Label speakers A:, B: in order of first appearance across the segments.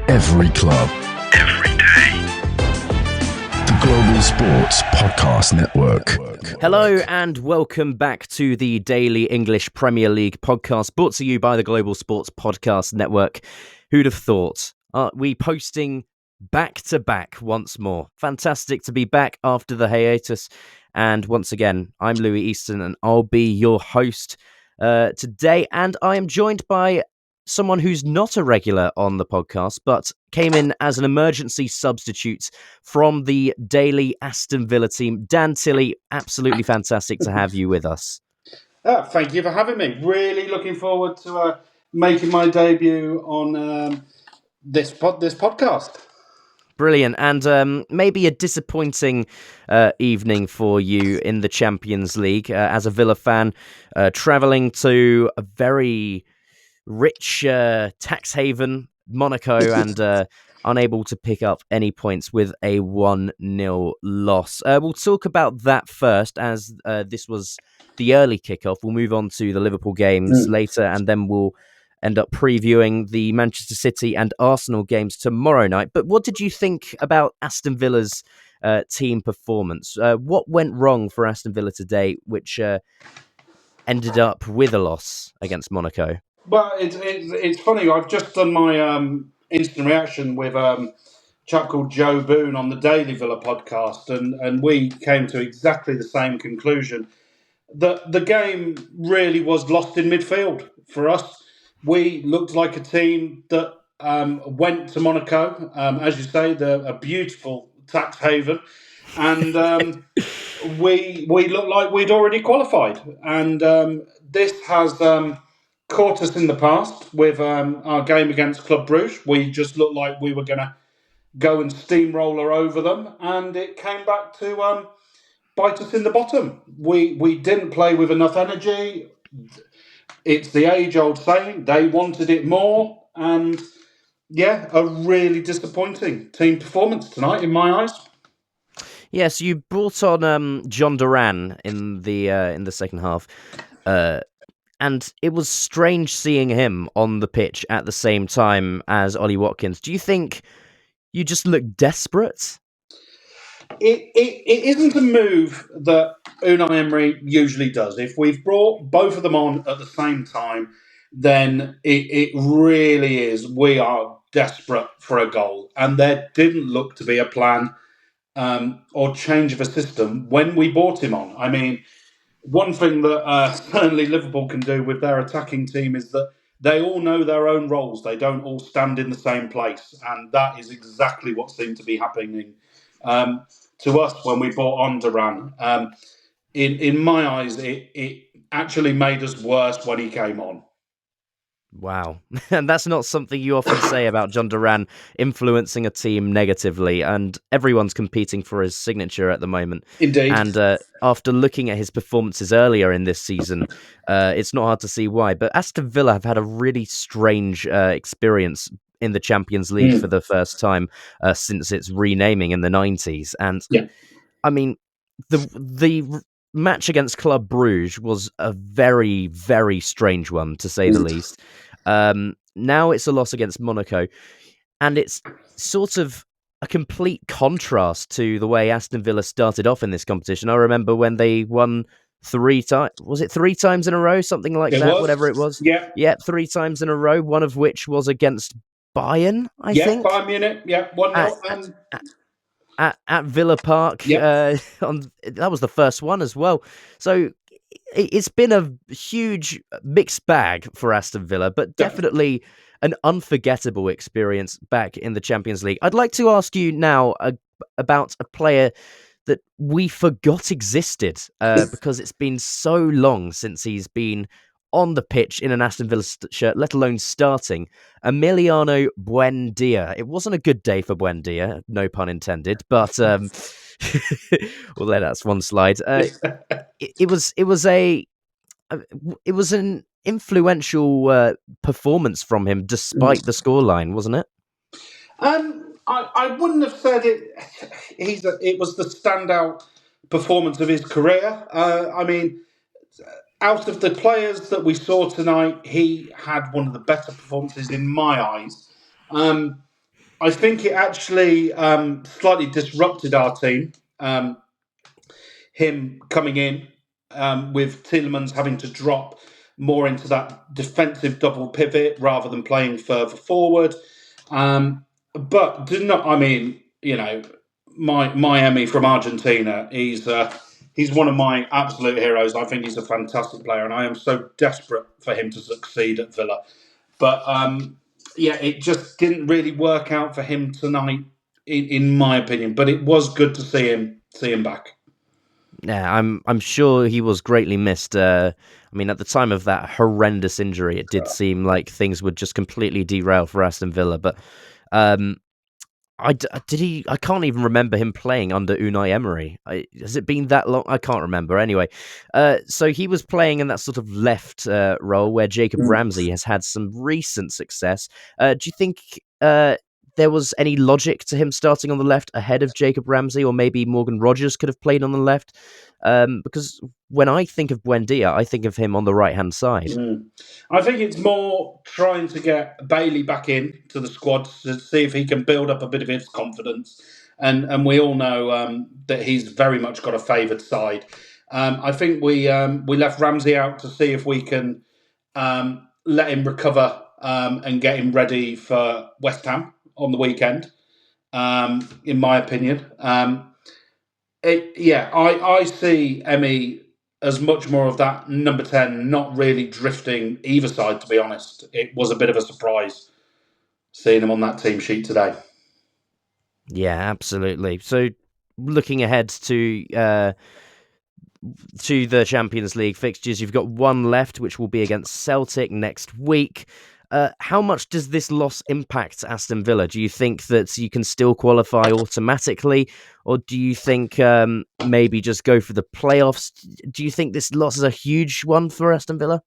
A: Every club. Every day. The Global Sports Podcast Network.
B: Hello and welcome back to the Daily English Premier League podcast, brought to you by the Global Sports Podcast Network. Who'd have thought? We posting back-to-back once more. Fantastic to be back after the hiatus. And once again, I'm Louie Easton and I'll be your host today. And I am joined by someone who's not a regular on the podcast, but came in as an emergency substitute from the daily Aston Villa team. Dan Tilley, absolutely fantastic to have you with us.
C: Thank you for having me. Really looking forward to making my debut on this podcast.
B: Brilliant. And maybe a disappointing evening for you in the Champions League as a Villa fan, travelling to a very rich tax haven, Monaco, and unable to pick up any points with a 1-0 loss. We'll talk about that first, as this was the early kickoff. We'll move on to the Liverpool games later, and then we'll end up previewing the Manchester City and Arsenal games tomorrow night. But what did you think about Aston Villa's team performance? What went wrong for Aston Villa today, which ended up with a loss against Monaco?
C: Well, it's funny. I've just done my instant reaction with a chap called Joe Boone on the Daily Villa podcast, and we came to exactly the same conclusion. That the game really was lost in midfield for us. We looked like a team that went to Monaco, as you say, a beautiful tax haven, and we looked like we'd already qualified. And this has caught us in the past with our game against Club Brugge. We just looked like we were going to go and steamroller over them, and it came back to bite us in the bottom. We didn't play with enough energy. It's the age-old saying, they wanted it more, and yeah, a really disappointing team performance tonight in my eyes.
B: Yes, you brought on John Duran in the second half, and it was strange seeing him on the pitch at the same time as Ollie Watkins. Do you think you just look desperate?
C: It isn't a move that Unai Emery usually does. If we've brought both of them on at the same time, then it really is. We are desperate for a goal. And there didn't look to be a plan or change of a system when we brought him on. I mean, one thing that certainly Liverpool can do with their attacking team is that they all know their own roles. They don't all stand in the same place. And that is exactly what seemed to be happening to us when we brought on Duran. In my eyes, it actually made us worse when he came on.
B: Wow. And that's not something you often say about John Duran influencing a team negatively, and everyone's competing for his signature at the moment.
C: Indeed.
B: And after looking at his performances earlier in this season, it's not hard to see why. But Aston Villa have had a really strange experience in the Champions League for the first time since its renaming in the 90s. And I mean, the match against Club Brugge was a very, very strange one, to say the least. Now it's a loss against Monaco, and it's sort of a complete contrast to the way Aston Villa started off in this competition. I remember when they won 3 times. Was it 3 times in a row? Something like that, whatever it was. Yeah, 3 times in a row, one of which was against Bayern, I think.
C: Yeah, Bayern Munich, 1-0.
B: At Villa Park. That was the first one as well. So it's been a huge mixed bag for Aston Villa, but definitely an unforgettable experience back in the Champions League. I'd like to ask you now about a player that we forgot existed because it's been so long since he's been on the pitch in an Aston Villa shirt, let alone starting. Emiliano Buendia. It wasn't a good day for Buendia, no pun intended, but we'll let that one slide. It was an influential performance from him, despite the scoreline, wasn't it?
C: I wouldn't have said it. It was the standout performance of his career. I mean, out of the players that we saw tonight, he had one of the better performances in my eyes. I think it actually slightly disrupted our team. Him coming in with Tielemans having to drop more into that defensive double pivot rather than playing further forward. But did not. I mean, Miami from Argentina. He's one of my absolute heroes. I think he's a fantastic player, and I am so desperate for him to succeed at Villa. But it just didn't really work out for him tonight, in my opinion. But it was good to see him back.
B: Yeah, I'm sure he was greatly missed. I mean, at the time of that horrendous injury, it did seem like things would just completely derail for Aston Villa. But I can't even remember him playing under Unai Emery. Has it been that long? I can't remember. Anyway, so he was playing in that sort of left role where Jacob Ramsey has had some recent success. Do you think there was any logic to him starting on the left ahead of Jacob Ramsey, or maybe Morgan Rogers could have played on the left? Because when I think of Buendia, I think of him on the right-hand side.
C: I think it's more trying to get Bailey back in to the squad to see if he can build up a bit of his confidence. And we all know that he's very much got a favoured side. I think we left Ramsey out to see if we can let him recover and get him ready for West Ham on the weekend, in my opinion. I see Emmy as much more of that number 10, not really drifting either side, to be honest. It was a bit of a surprise seeing him on that team sheet today.
B: Yeah, absolutely. So looking ahead to the Champions League fixtures, you've got one left, which will be against Celtic next week. How much does this loss impact Aston Villa? Do you think that you can still qualify automatically, or do you think maybe just go for the playoffs? Do you think this loss is a huge one for Aston Villa?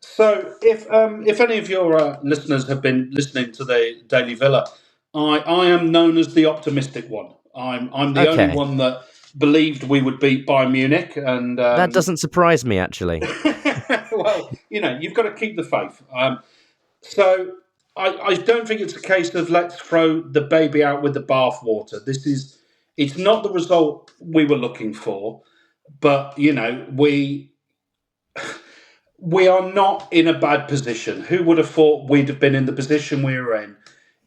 C: So, if any of your listeners have been listening to the Daily Villa, I am known as the optimistic one. I'm the only one that believed we would beat Bayern Munich, and
B: that doesn't surprise me, actually.
C: Well, you've got to keep the faith. So I don't think it's a case of let's throw the baby out with the bathwater. It's not the result we were looking for, but we are not in a bad position. Who would have thought we'd have been in the position we were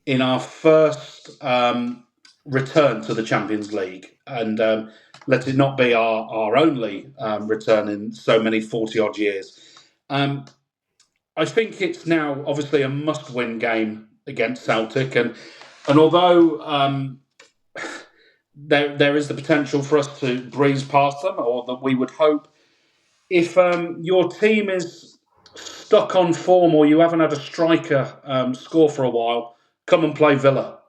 C: in our first return to the Champions League, and let it not be our only return in so many 40-odd years. I think it's now obviously a must-win game against Celtic, and although there is the potential for us to breeze past them, or that we would hope, if your team is stuck on form or you haven't had a striker score for a while, come and play Villa.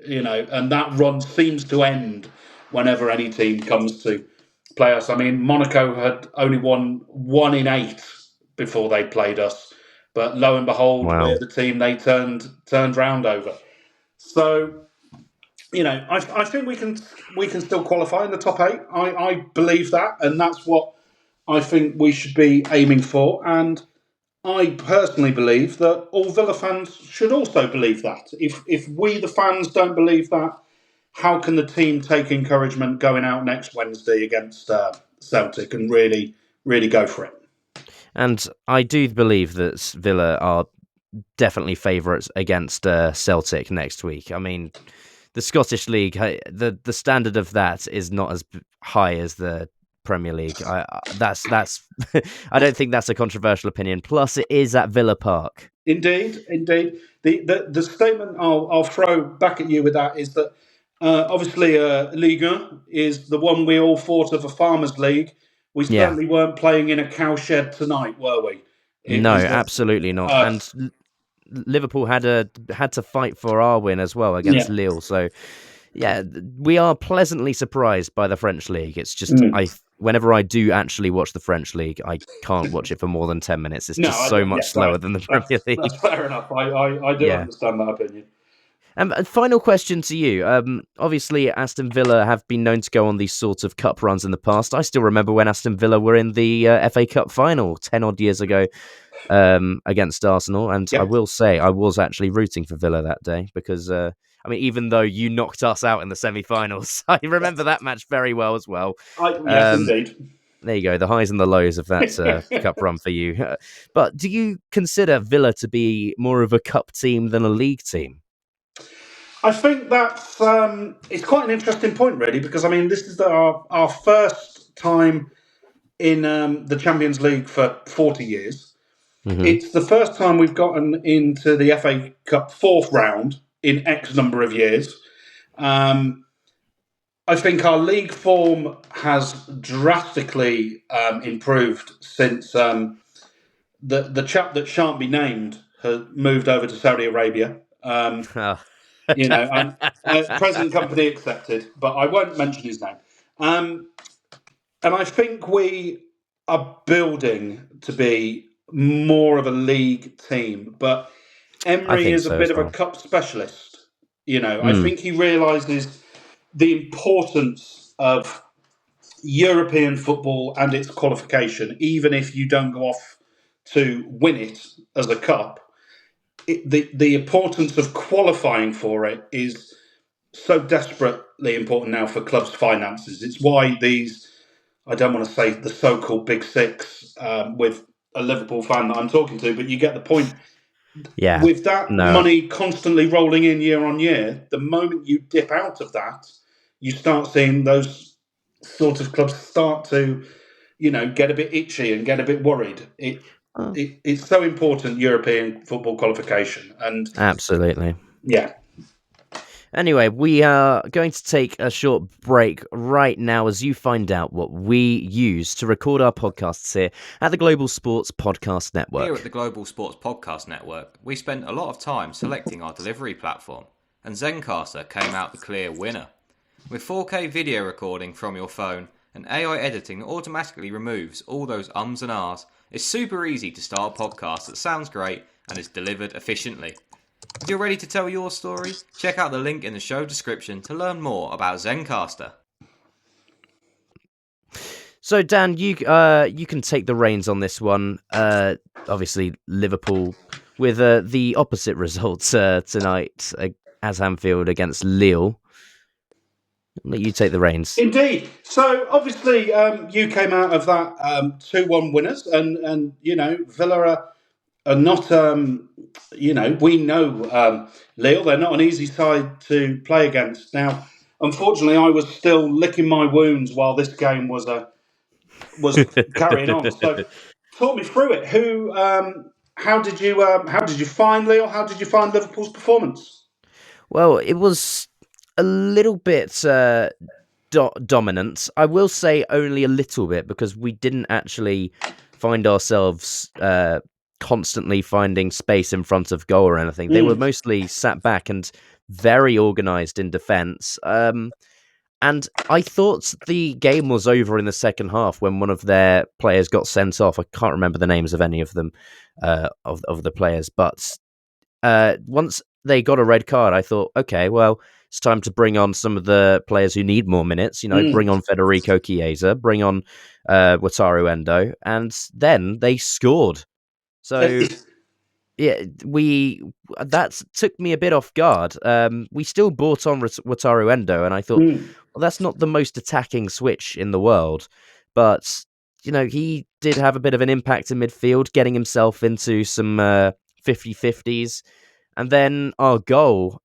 C: And that run seems to end whenever any team comes to play us. I mean, Monaco had only won 1 in 8 before they played us, but lo and behold, we're the team they turned round over. So, I think we can still qualify in the top 8. I believe that, and that's what I think we should be aiming for. And I personally believe that all Villa fans should also believe that. If we, the fans, don't believe that, how can the team take encouragement going out next Wednesday against Celtic and really, really go for it?
B: And I do believe that Villa are definitely favourites against Celtic next week. I mean, the Scottish League, the standard of that is not as high as the Premier League. That's I don't think that's a controversial opinion. Plus, it is at Villa Park.
C: Indeed. The statement I'll throw back at you with that is that obviously Ligue 1 is the one we all thought of a farmers' league. We certainly weren't playing in a cowshed tonight, were we?
B: No, absolutely not. And Liverpool had to fight for our win as well against Lille. So, yeah, we are pleasantly surprised by the French league. It's just whenever I do actually watch the French league, I can't watch it for more than 10 minutes. It's just so much slower than the Premier League.
C: That's fair enough. I do understand that opinion.
B: Final question to you. Obviously, Aston Villa have been known to go on these sorts of cup runs in the past. I still remember when Aston Villa were in the FA Cup final 10 odd years ago against Arsenal. And I will say I was actually rooting for Villa that day because I mean, even though you knocked us out in the semi-finals, I remember that match very well as well.
C: Yes, indeed.
B: There you go, the highs and the lows of that cup run for you. But do you consider Villa to be more of a cup team than a league team?
C: I think that's it's quite an interesting point, really, because I mean, this is our first time in the Champions League for 40 years.
B: Mm-hmm.
C: It's the first time we've gotten into the FA Cup fourth round in X number of years. I think our league form has drastically improved since the chap that shan't be named has moved over to Saudi Arabia. And present company accepted, but I won't mention his name. And I think we are building to be more of a league team, but Emery is a bit of a cup specialist. I think he realises the importance of European football and its qualification, even if you don't go off to win it as a cup. The importance of qualifying for it is so desperately important now for clubs' finances. It's why these, I don't want to say the so-called Big Six with a Liverpool fan that I'm talking to, but you get the point.
B: Yeah.
C: With that money constantly rolling in year on year, the moment you dip out of that, you start seeing those sort of clubs start to, get a bit itchy and get a bit worried. It's so important, European football qualification. And
B: absolutely.
C: Yeah.
B: Anyway, we are going to take a short break right now as you find out what we use to record our podcasts here at the Global Sports Podcast Network.
D: Here at the Global Sports Podcast Network, we spent a lot of time selecting our delivery platform, and Zencastr came out the clear winner. With 4K video recording from your phone and AI editing that automatically removes all those ums and ahs, it's super easy to start a podcast that sounds great and is delivered efficiently. If you're ready to tell your story, check out the link in the show description to learn more about Zencastr.
B: So, Dan, you can take the reins on this one. Obviously, Liverpool with the opposite results tonight as Anfield against Lille. I'll let you take the reins.
C: Indeed. So, obviously, you came out of that 2-1 winners, and Villa are not, we know Lille, they're not an easy side to play against. Now, unfortunately, I was still licking my wounds while this game was carrying on. So, talk me through it. How did you find Lille? How did you find Liverpool's performance?
B: Well, it was a little bit dominant. I will say only a little bit, because we didn't actually find ourselves constantly finding space in front of goal or anything. They were mostly sat back and very organised in defence. And I thought the game was over in the second half when one of their players got sent off. I can't remember the names of any of them, of the players. But once they got a red card, I thought, okay, well, it's time to bring on some of the players who need more minutes. Bring on Federico Chiesa, bring on Wataru Endo, and then they scored. So, yeah, that took me a bit off guard. We still brought on Wataru Endo, and I thought, well, that's not the most attacking switch in the world. But, he did have a bit of an impact in midfield, getting himself into some 50-50s. And then our goal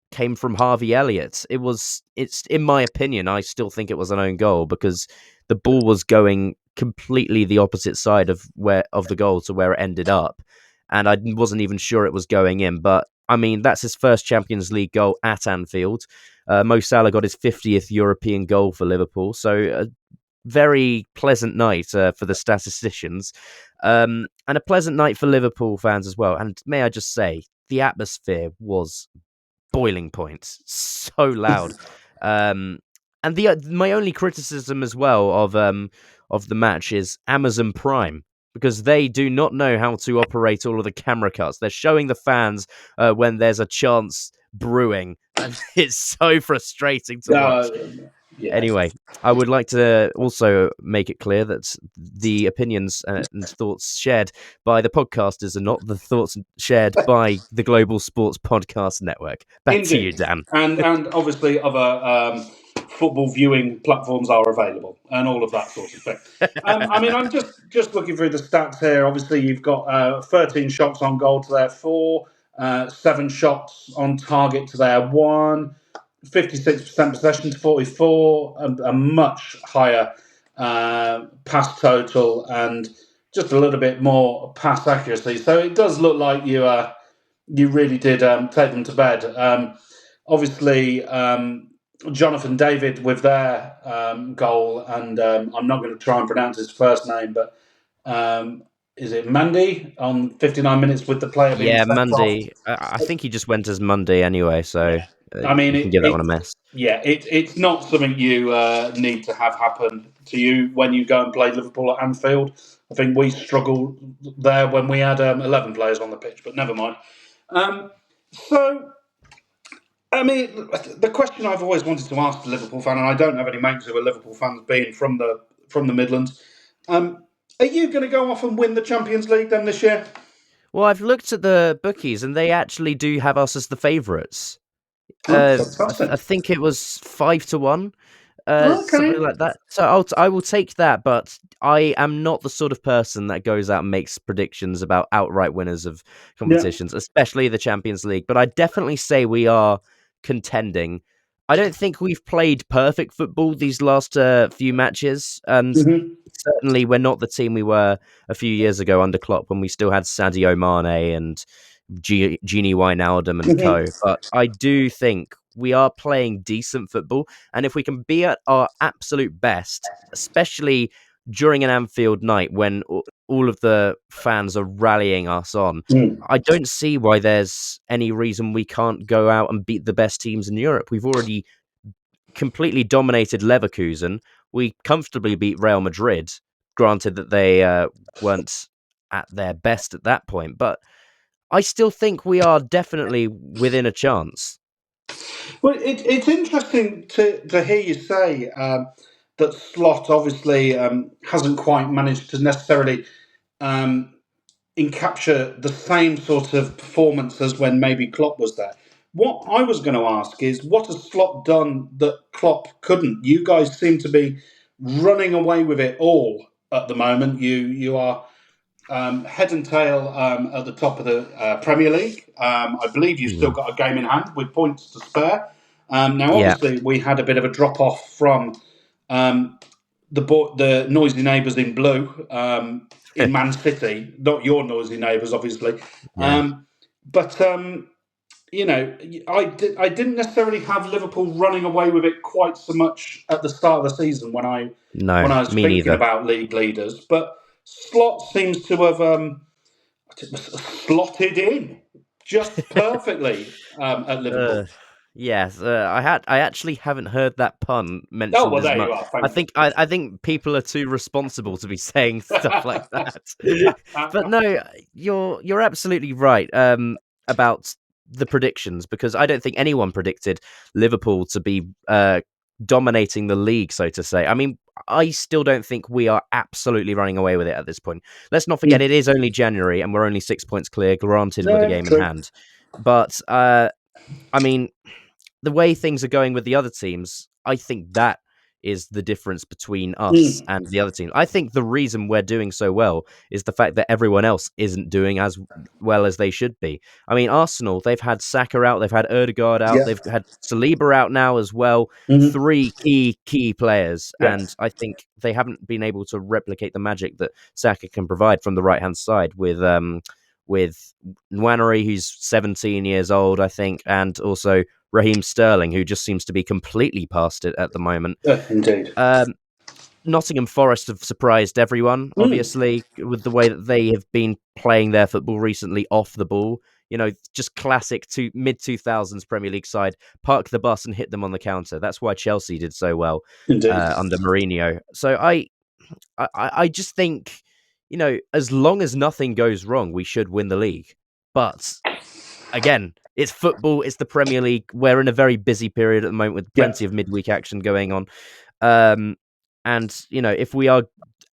B: came from Harvey Elliott. It's in my opinion, I still think it was an own goal, because the ball was going completely the opposite side of the goal to where it ended up, and I wasn't even sure it was going in. But I mean, that's his first Champions League goal at Anfield. Mo Salah got his 50th European goal for Liverpool, so a very pleasant night for the statisticians, and a pleasant night for Liverpool fans as well. And may I just say, the atmosphere was boiling point, so loud. And my only criticism as well of the match is Amazon Prime, because they do not know how to operate all of the camera cuts. They're showing the fans when there's a chance brewing, and it's so frustrating to watch. Anyway, I would like to also make it clear that the opinions and thoughts shared by the podcasters are not the thoughts shared by the Global Sports Podcast Network. Back to you, Dan.
C: And obviously other football viewing platforms are available and all of that sort of thing. I mean, I'm just looking through the stats here. Obviously, you've got 13 shots on goal to their 4, 7 shots on target to their 1, 56% possession to 44, a much higher pass total and just a little bit more pass accuracy. So it does look like you really did take them to bed. Obviously, Jonathan David with their goal, and I'm not going to try and pronounce his first name, but is it Mandy on 59 minutes with the player being sent
B: Mandy.
C: off?
B: I think he just went as Monday anyway, so
C: I mean,
B: you can give that one a miss.
C: It's not something you need to have happen to you when you go and play Liverpool at Anfield. I think we struggled there when we had 11 players on the pitch, but never mind. So, I mean, the question I've always wanted to ask the Liverpool fan, and I don't have any mates who are Liverpool fans being from the Midlands, are you going to go off and win the Champions League then this year?
B: Well, I've looked at the bookies, and they actually do have us as the favourites.
C: Fantastic.
B: I think it was 5-1,
C: Okay.
B: something like that. So I will take that, but I am not the sort of person that goes out and makes predictions about outright winners of competitions, especially the Champions League. But I definitely say we are contending. I don't think we've played perfect football these last few matches, and certainly we're not the team we were a few years ago under Klopp when we still had Sadio Mane and Gini Wijnaldum and co. But I do think we are playing decent football, and if we can be at our absolute best, especially during an Anfield night when all of the fans are rallying us on, I don't see why there's any reason we can't go out and beat the best teams in Europe. We've already completely dominated Leverkusen. We comfortably beat Real Madrid, granted that they weren't at their best at that point, but I still think we are definitely within a chance.
C: Well, it's interesting to hear you say that Slot obviously hasn't quite managed to necessarily encapture the same sort of performance as when maybe Klopp was there. What I was going to ask is, what has Slot done that Klopp couldn't? You guys seem to be running away with it all at the moment. You are head and tail at the top of the Premier League. I believe you've still got a game in hand with points to spare. Now, obviously, we had a bit of a drop off from the noisy neighbours in blue in Man City, not your noisy neighbours, obviously.
B: Yeah.
C: You know, I didn't necessarily have Liverpool running away with it quite so much at the start of the season when I was thinking
B: neither.
C: about league leaders. But Slot seems to have slotted in just perfectly at Liverpool.
B: Yes, I actually haven't heard that pun mentioned
C: Oh, well,
B: as
C: there
B: much.
C: you are.
B: I think people are too responsible to be saying stuff like that. But no, you're absolutely right about the predictions, because I don't think anyone predicted Liverpool to be dominating the league, so to say. I mean, I still don't think we are absolutely running away with it at this point. Let's not forget it is only January and we're only 6 points clear, granted, with a game in hand. But I mean, the way things are going with the other teams, I think that is the difference between us and the other team. I think the reason we're doing so well is the fact that everyone else isn't doing as well as they should be. I mean, Arsenal, they've had Saka out, they've had Odegaard out, they've had Saliba out now as well. 3 key players, and I think they haven't been able to replicate the magic that Saka can provide from the right-hand side with Nwaneri, who's 17 years old, I think, and also Raheem Sterling, who just seems to be completely past it at the moment.
C: Indeed.
B: Nottingham Forest have surprised everyone, obviously, with the way that they have been playing their football recently off the ball. You know, just classic mid-2000s Premier League side, park the bus and hit them on the counter. That's why Chelsea did so well under Mourinho. So I just think, you know, as long as nothing goes wrong, we should win the league. But again, it's football. It's the Premier League. We're in a very busy period at the moment with
C: Yeah.
B: plenty of midweek action going on. And, if we are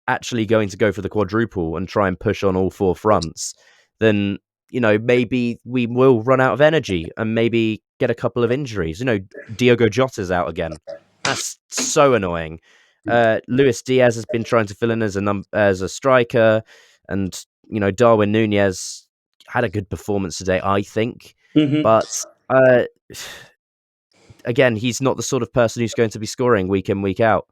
B: actually going to go for the quadruple and try and push on all four fronts, then, maybe we will run out of energy and maybe get a couple of injuries. Diogo Jota's out again. That's so annoying. Luis Diaz has been trying to fill in as a striker, and Darwin Nunez had a good performance today, I think.
C: Mm-hmm.
B: But again, he's not the sort of person who's going to be scoring week in, week out.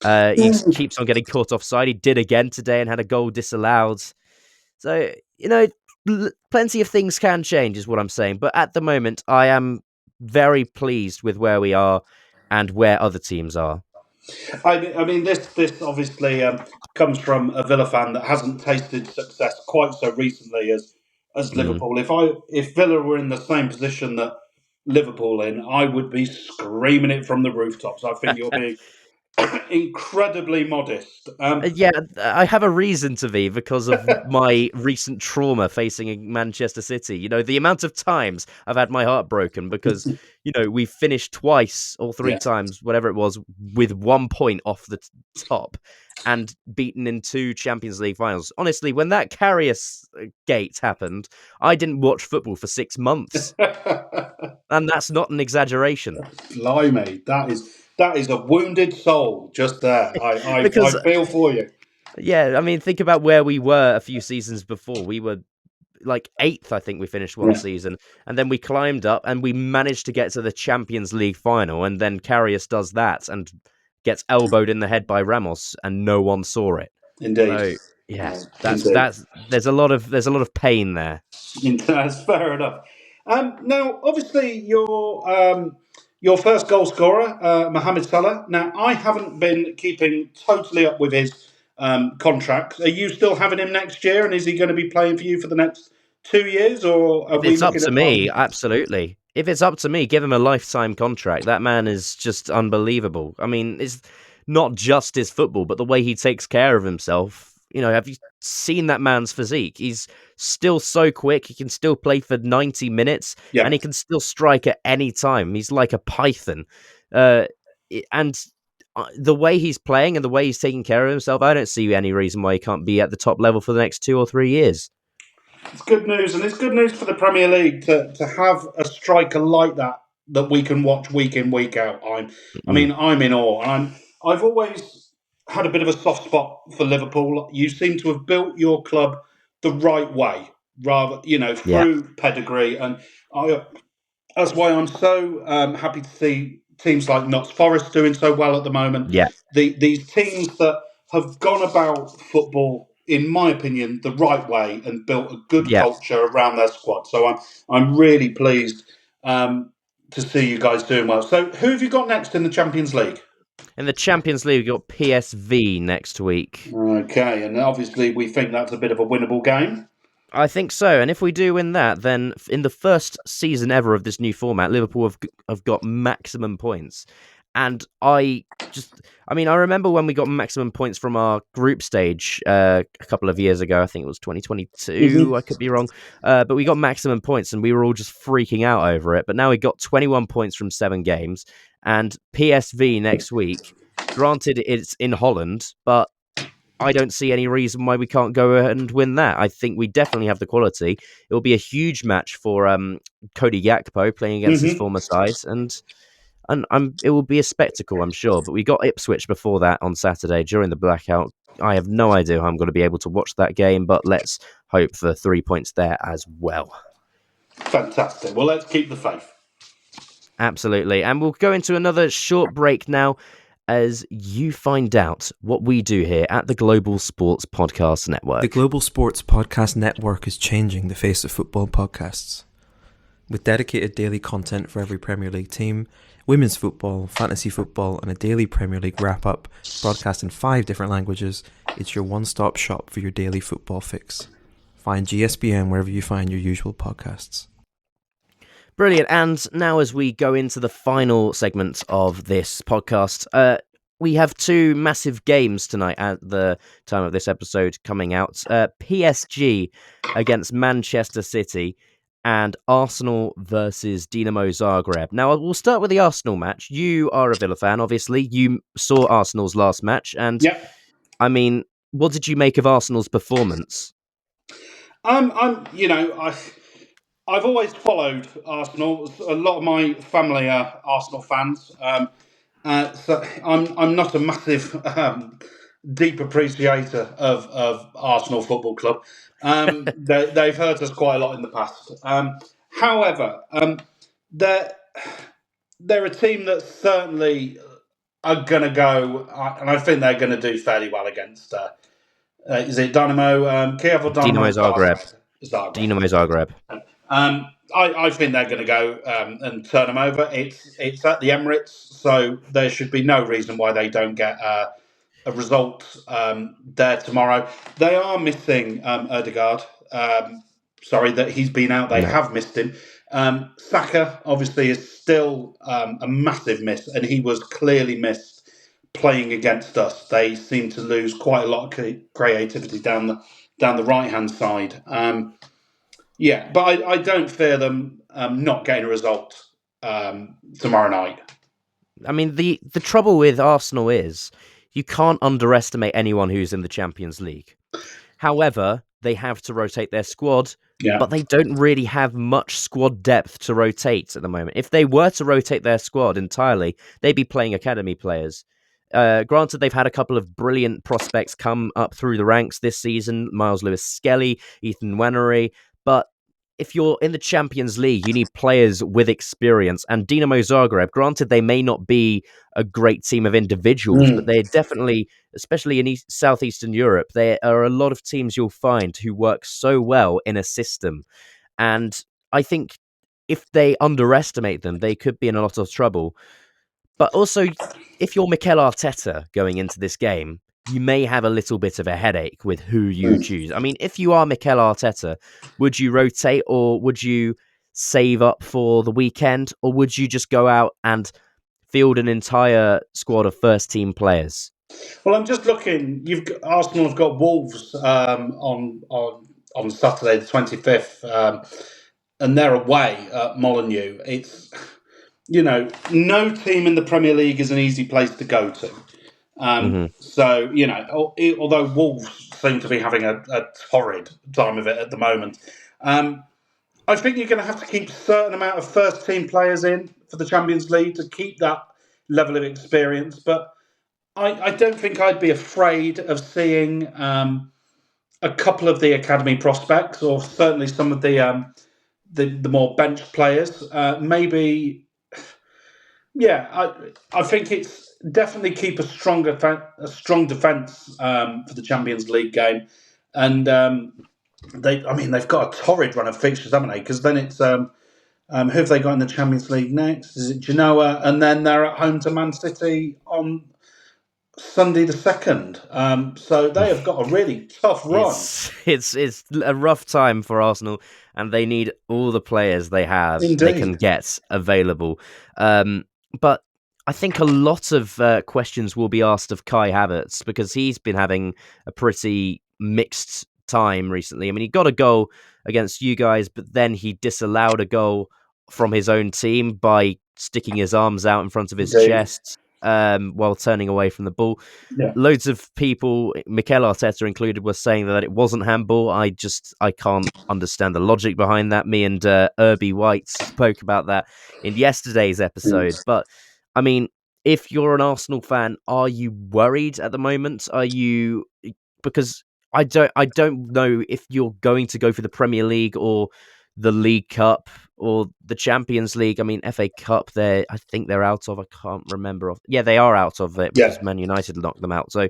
B: He keeps on getting caught offside. He did again today and had a goal disallowed. So, plenty of things can change is what I'm saying. But at the moment, I am very pleased with where we are and where other teams are.
C: I mean, this obviously comes from a Villa fan that hasn't tasted success quite so recently as Liverpool. If Villa were in the same position that Liverpool in, I would be screaming it from the rooftops. I think you're being incredibly modest.
B: Yeah, I have a reason to be because of my recent trauma facing Manchester City. The amount of times I've had my heart broken because, we finished twice or three times, whatever it was, with 1 point off the top and beaten in 2 Champions League finals. Honestly, when that Karius gate happened, I didn't watch football for 6 months. And that's not an exaggeration.
C: Blimey, that is a wounded soul just there. I feel for you.
B: Yeah, I mean, think about where we were a few seasons before. We were like 8th, I think we finished one season, and then we climbed up and we managed to get to the Champions League final, and then Karius does that and gets elbowed in the head by Ramos, and no one saw it.
C: Indeed.
B: So yeah, that's there's a lot of pain there.
C: That's fair enough. Now, obviously, your first goal scorer, Mohamed Salah. Now, I haven't been keeping totally up with his contract. Are you still having him next year, and is he going to be playing for you for the next 2 years, or are
B: If it's up to me, absolutely. If it's up to me, give him a lifetime contract. That man is just unbelievable. I mean, it's not just his football, but the way he takes care of himself. Have you seen that man's physique? He's still so quick. He can still play for 90 minutes, and he can still strike at any time. He's like a python. And the way he's playing and the way he's taking care of himself, I don't see any reason why he can't be at the top level for the next 2 or 3 years.
C: It's good news, and it's good news for the Premier League to have a striker like that we can watch week in, week out. I'm in awe. I've always had a bit of a soft spot for Liverpool. You seem to have built your club the right way, rather through pedigree, and that's why I'm so happy to see teams like Notts Forest doing so well at the moment.
B: Yeah,
C: these teams that have gone about football, in my opinion, the right way and built a good culture around their squad. So I'm really pleased to see you guys doing well. So who have you got next in the Champions League?
B: In the Champions League, we've got PSV next week.
C: Okay, and obviously we think that's a bit of a winnable game.
B: I think so, and if we do win that, then in the first season ever of this new format, Liverpool have got maximum points. And I remember when we got maximum points from our group stage a couple of years ago. I think it was 2022. I could be wrong. But we got maximum points and we were all just freaking out over it. But now we got 21 points from 7 games. And PSV next week, granted it's in Holland, but I don't see any reason why we can't go ahead and win that. I think we definitely have the quality. It will be a huge match for Cody Gakpo playing against his former side. And it will be a spectacle, I'm sure. But we got Ipswich before that on Saturday during the blackout. I have no idea how I'm going to be able to watch that game, but let's hope for 3 points there as well.
C: Fantastic. Well, let's keep the faith.
B: Absolutely. And we'll go into another short break now as you find out what we do here at the Global Sports Podcast Network.
E: The Global Sports Podcast Network is changing the face of football podcasts. With dedicated daily content for every Premier League team, women's football, fantasy football, and a daily Premier League wrap-up broadcast in 5 different languages, it's your one-stop shop for your daily football fix. Find GSBN wherever you find your usual podcasts.
B: Brilliant. And now as we go into the final segment of this podcast, we have 2 massive games tonight at the time of this episode coming out. PSG against Manchester City. and Arsenal versus Dinamo Zagreb. Now, we'll start with the Arsenal match. You are a Villa fan, obviously. You saw Arsenal's last match, and
C: Yeah.
B: I mean, what did you make of Arsenal's performance?
C: I've always followed Arsenal. A lot of my family are Arsenal fans. So I'm not a massive deep appreciator of Arsenal Football Club. They've hurt us quite a lot in the past. However, they're they're a team that certainly are going to go, and I think they're going to do fairly well against. Is it Dynamo Kiev or
B: Dinamo
C: Dynamo
B: Zagreb.
C: Zagreb?
B: Dinamo Zagreb.
C: I think they're going to go and turn them over. It's at the Emirates, so there should be no reason why they don't get a result there tomorrow. They are missing Erdegaard. Sorry that he's been out. They have missed him. Saka obviously is still a massive miss, and he was clearly missed playing against us. They seem to lose quite a lot of creativity down the right hand side. But I don't fear them not getting a result tomorrow night.
B: I mean, the trouble with Arsenal is you can't underestimate anyone who's in the Champions League. However, they have to rotate their squad, but they don't really have much squad depth to rotate at the moment. If they were to rotate their squad entirely, they'd be playing academy players. Granted, they've had a couple of brilliant prospects come up through the ranks this season, Miles Lewis-Skelly, Ethan Nwaneri, but if you're in the Champions League, you need players with experience. And Dinamo Zagreb, granted, they may not be a great team of individuals, but they're definitely, especially in Southeastern Europe, there are a lot of teams you'll find who work so well in a system. And I think if they underestimate them, they could be in a lot of trouble. But also, if you're Mikel Arteta going into this game, you may have a little bit of a headache with who you choose. I mean, if you are Mikel Arteta, would you rotate or would you save up for the weekend, or would you just go out and field an entire squad of first-team players?
C: Well, I'm just looking. Arsenal have got Wolves on Saturday the 25th, and they're away at Molineux. It's no team in the Premier League is an easy place to go to. So, although Wolves seem to be having a torrid time of it at the moment, I think you're going to have to keep a certain amount of first-team players in for the Champions League to keep that level of experience. But I don't think I'd be afraid of seeing a couple of the academy prospects, or certainly some of the more bench players. I think it's definitely keep a strong defence for the Champions League game, and they've got a torrid run of fixtures, haven't they? Because then it's who have they got in the Champions League next? Is it Genoa? And then they're at home to Man City on Sunday the 2nd. So they have got a really tough run.
B: It's a rough time for Arsenal, and they need all the players they can get available. But I think a lot of questions will be asked of Kai Havertz, because he's been having a pretty mixed time recently. I mean, he got a goal against you guys, but then he disallowed a goal from his own team by sticking his arms out in front of his chest while turning away from the ball. Loads of people, Mikel Arteta included, were saying that it wasn't handball. I can't understand the logic behind that. Me and Irby White spoke about that in yesterday's episode. But I mean, if you're an Arsenal fan, are you worried at the moment? Because I don't know if you're going to go for the Premier League or the League Cup or the Champions League. I mean, FA Cup, I think they're out of. I can't remember. Yeah, they are out of it because Man United knocked them out. So,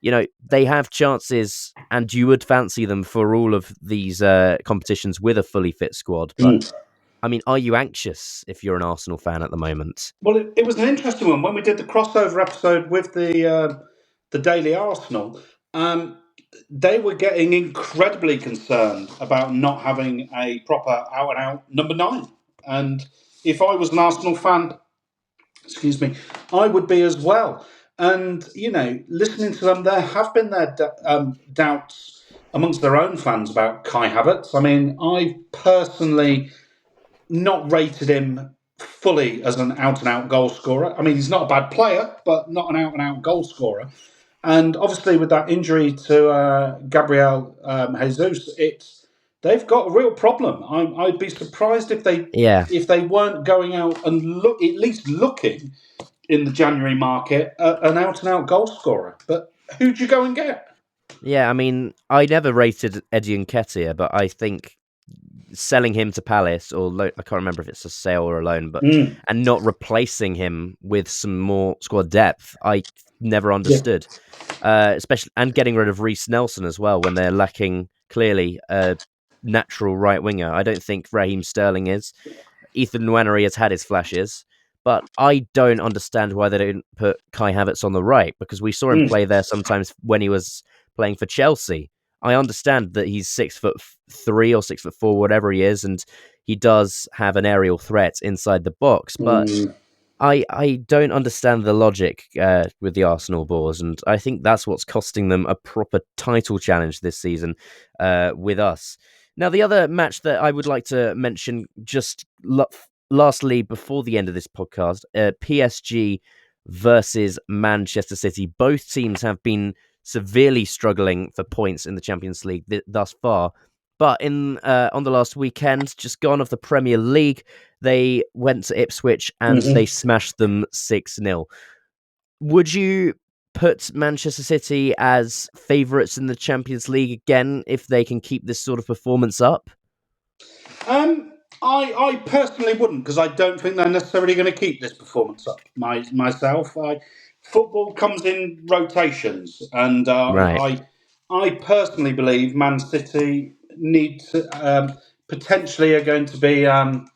B: they have chances, and you would fancy them for all of these competitions with a fully fit squad. But I mean, are you anxious if you're an Arsenal fan at the moment?
C: Well, it was an interesting one when we did the crossover episode with the Daily Arsenal. They were getting incredibly concerned about not having a proper out-and-out number 9. And if I was an Arsenal fan, I would be as well. And, listening to them, there have been their doubts amongst their own fans about Kai Havertz. I mean, I personally not rated him fully as an out-and-out goal scorer. I mean, he's not a bad player, but not an out-and-out goal scorer. And obviously, with that injury to Gabriel Jesus, they've got a real problem. I'd be surprised if they weren't going out and at least looking in the January market at an out-and-out goal scorer. But who'd you go and get?
B: Yeah, I mean, I never rated Eddie Nketiah, but I think selling him to Palace, or I can't remember if it's a sale or a loan, but and not replacing him with some more squad depth, I never understood. Especially, and getting rid of Reece Nelson as well when they're lacking clearly a natural right winger. I don't think Raheem Sterling is. Ethan Nwaneri has had his flashes, but I don't understand why they don't put Kai Havertz on the right, because we saw him play there sometimes when he was playing for Chelsea. I understand that he's 6'3" or 6'4", whatever he is, and he does have an aerial threat inside the box, but I don't understand the logic with the Arsenal Boars, and I think that's what's costing them a proper title challenge this season with us. Now, the other match that I would like to mention just lastly before the end of this podcast, PSG versus Manchester City. Both teams have been severely struggling for points in the Champions League thus far. But on the last weekend, just gone of the Premier League, they went to Ipswich and they smashed them 6-0. Would you put Manchester City as favourites in the Champions League again if they can keep this sort of performance up?
C: I personally wouldn't, because I don't think they're necessarily going to keep this performance up myself. Football comes in rotations, and
B: Right.
C: I personally believe Man City need to potentially are going to be. I'm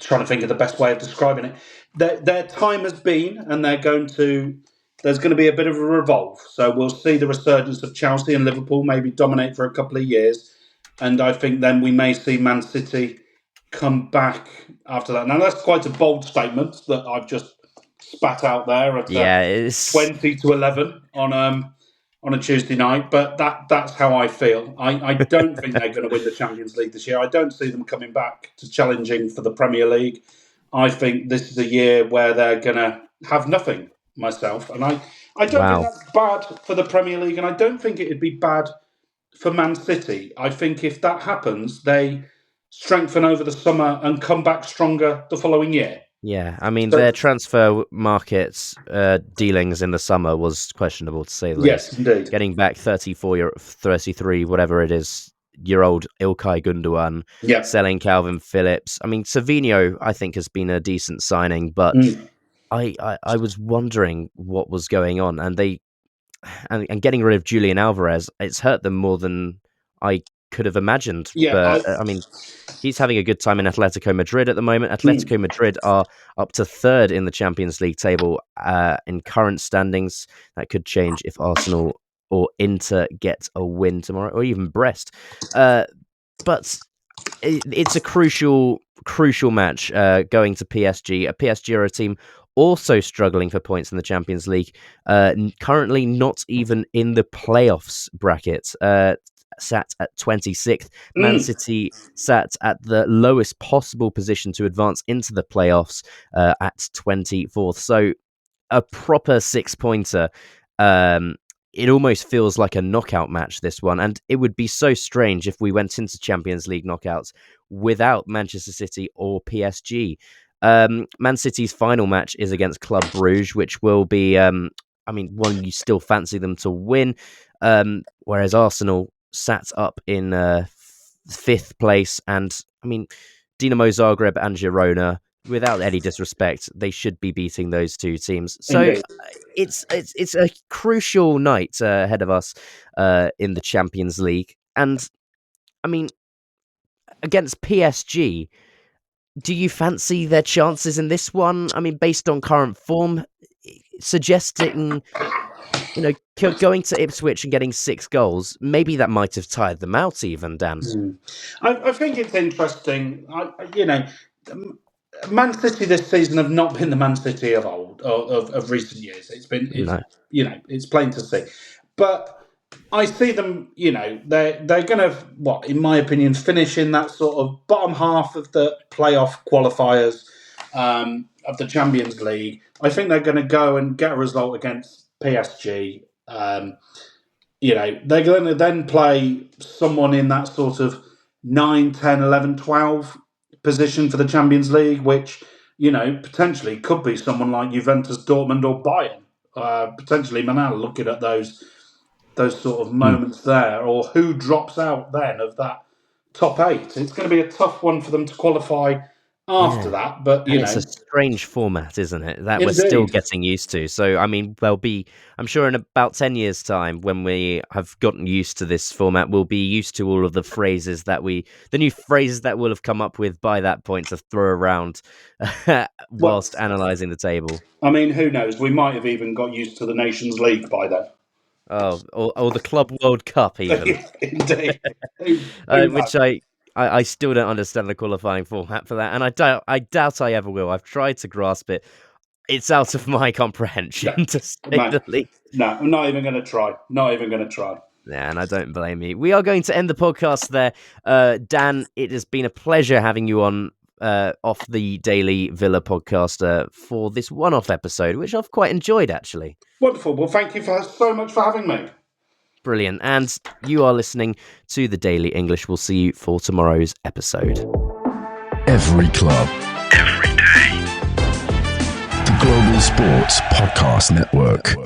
C: trying to think of the best way of describing it. Their time has been, and there's going to be a bit of a revolve. So we'll see the resurgence of Chelsea and Liverpool maybe dominate for a couple of years, and I think then we may see Man City come back after that. Now that's quite a bold statement that I've just spat out there at 20-11 on a Tuesday night, but that's how I feel. I don't think they're going to win the Champions League this year. I don't see them coming back to challenging for the Premier League. I think this is a year where they're going to have nothing, myself. And I don't think that's bad for the Premier League, and I don't think it'd be bad for Man City. I think if that happens, they strengthen over the summer and come back stronger the following year.
B: Yeah, I mean, their transfer markets dealings in the summer was questionable, to say the
C: least.
B: Yes,
C: indeed.
B: Getting back 33, whatever it is, year old Ilkay Gundogan, selling Calvin Phillips. I mean, Savinho, I think, has been a decent signing, but I was wondering what was going on, and getting rid of Julian Alvarez, it's hurt them more than I could have imagined.
C: Yeah,
B: but I mean, he's having a good time in Atletico Madrid at the moment. Atletico Madrid are up to third in the Champions League table in current standings. That could change if Arsenal or Inter get a win tomorrow, or even Brest. But it's a crucial match going to PSG. PSG are a team also struggling for points in the Champions League. Currently not even in the playoffs bracket. Sat at 26th. Man City sat at the lowest possible position to advance into the playoffs at 24th. So a proper 6-pointer. It almost feels like a knockout match, this one. And it would be so strange if we went into Champions League knockouts without Manchester City or PSG. Man City's final match is against Club Brugge, which will be, one you still fancy them to win. Whereas Arsenal sat up in fifth place, and I mean, Dinamo Zagreb and Girona, without any disrespect, they should be beating those two teams. So it's a crucial night ahead of us in the Champions League, and I mean, against PSG, do you fancy their chances in this one? I mean, based on current form, suggesting, going to Ipswich and getting 6 goals, maybe that might have tired them out even, Dan.
C: I think it's interesting. Man City this season have not been the Man City of old, of recent years. It's plain to see. But I see them, they're going to, in my opinion, finish in that sort of bottom half of the playoff qualifiers of the Champions League. I think they're going to go and get a result against PSG. They're going to then play someone in that sort of 9, 10, 11, 12 position for the Champions League, which, potentially could be someone like Juventus, Dortmund or Bayern. Potentially Manal looking at those sort of moments there, or who drops out then of that top 8. It's going to be a tough one for them to qualify after that, but
B: it's a strange format, isn't it? That
C: Indeed.
B: We're still getting used to. So, I mean, I'm sure in about 10 years' time, when we have gotten used to this format, we'll be used to all of the phrases the new phrases that we'll have come up with by that point to throw around whilst analysing the table.
C: I mean, who knows? We might have even got used to the Nations League by then.
B: Oh, or the Club World Cup, even.
C: Indeed.
B: Which I still don't understand the qualifying format for that, and I doubt I ever will. I've tried to grasp it. It's out of my comprehension, to say the least.
C: No, I'm not even going to try. Not even going to try.
B: Yeah, and I don't blame you. We are going to end the podcast there. Dan, it has been a pleasure having you on off the Daily Villa podcast for this one-off episode, which I've quite enjoyed, actually.
C: Wonderful. Well, thank you so much for having me.
B: Brilliant. And you are listening to the Daily English. We'll see you for tomorrow's episode.
A: Every club, every day. The Global Sports Podcast Network.